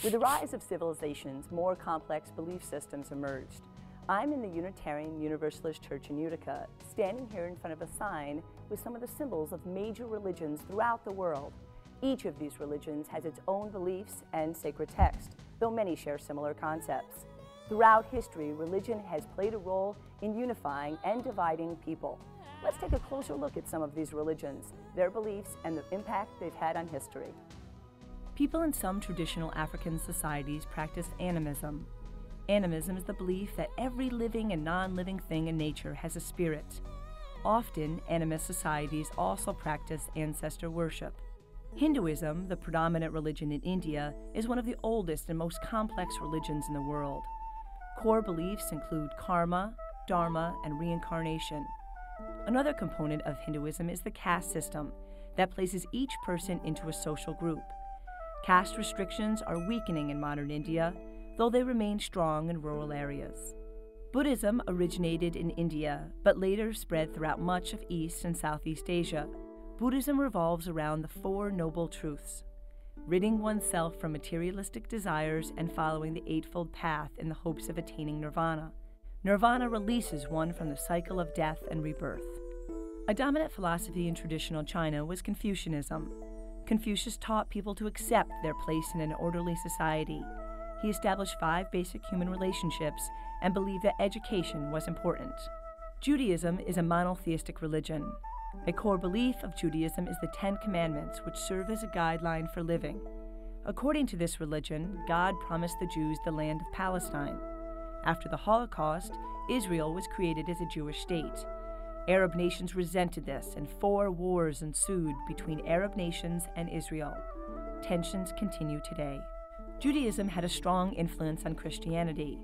With the rise of civilizations, more complex belief systems emerged. I'm in the Unitarian Universalist Church in Utica, standing here in front of a sign with some of the symbols of major religions throughout the world. Each of these religions has its own beliefs and sacred text, though many share similar concepts. Throughout history, religion has played a role in unifying and dividing people. Let's take a closer look at some of these religions, their beliefs, and the impact they've had on history. People in some traditional African societies practice animism. Animism is the belief that every living and non-living thing in nature has a spirit. Often, animist societies also practice ancestor worship. Hinduism, the predominant religion in India, is one of the oldest and most complex religions in the world. Core beliefs include karma, dharma, and reincarnation. Another component of Hinduism is the caste system that places each person into a social group. Caste restrictions are weakening in modern India, though they remain strong in rural areas. Buddhism originated in India, but later spread throughout much of East and Southeast Asia. Buddhism revolves around the Four Noble Truths: ridding oneself from materialistic desires and following the Eightfold Path in the hopes of attaining nirvana. Nirvana releases one from the cycle of death and rebirth. A dominant philosophy in traditional China was Confucianism. Confucius taught people to accept their place in an orderly society. He established 5 basic human relationships and believed that education was important. Judaism is a monotheistic religion. A core belief of Judaism is the 10 Commandments, which serve as a guideline for living. According to this religion, God promised the Jews the land of Palestine. After the Holocaust, Israel was created as a Jewish state. Arab nations resented this, and 4 wars ensued between Arab nations and Israel. Tensions continue today. Judaism had a strong influence on Christianity.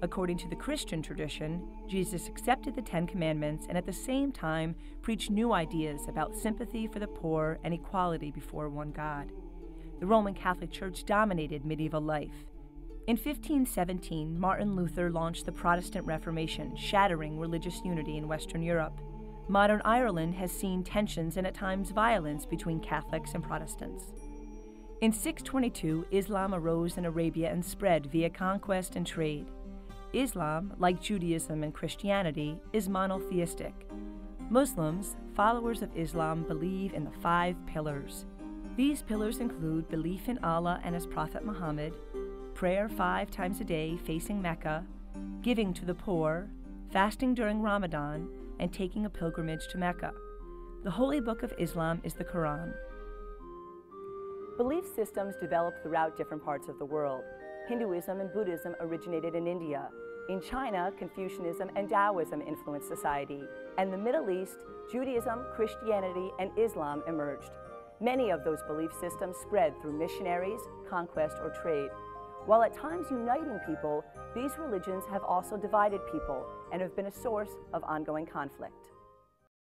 According to the Christian tradition, Jesus accepted the 10 Commandments and at the same time preached new ideas about sympathy for the poor and equality before one God. The Roman Catholic Church dominated medieval life. In 1517, Martin Luther launched the Protestant Reformation, shattering religious unity in Western Europe. Modern Ireland has seen tensions and at times violence between Catholics and Protestants. In 622, Islam arose in Arabia and spread via conquest and trade. Islam, like Judaism and Christianity, is monotheistic. Muslims, followers of Islam, believe in the 5 pillars. These pillars include belief in Allah and His Prophet Muhammad, prayer 5 times a day facing Mecca, giving to the poor, fasting during Ramadan, and taking a pilgrimage to Mecca. The holy book of Islam is the Quran. Belief systems developed throughout different parts of the world. Hinduism and Buddhism originated in India. In China, Confucianism and Taoism influenced society. And the Middle East, Judaism, Christianity, and Islam emerged. Many of those belief systems spread through missionaries, conquest, or trade. While at times uniting people, these religions have also divided people and have been a source of ongoing conflict.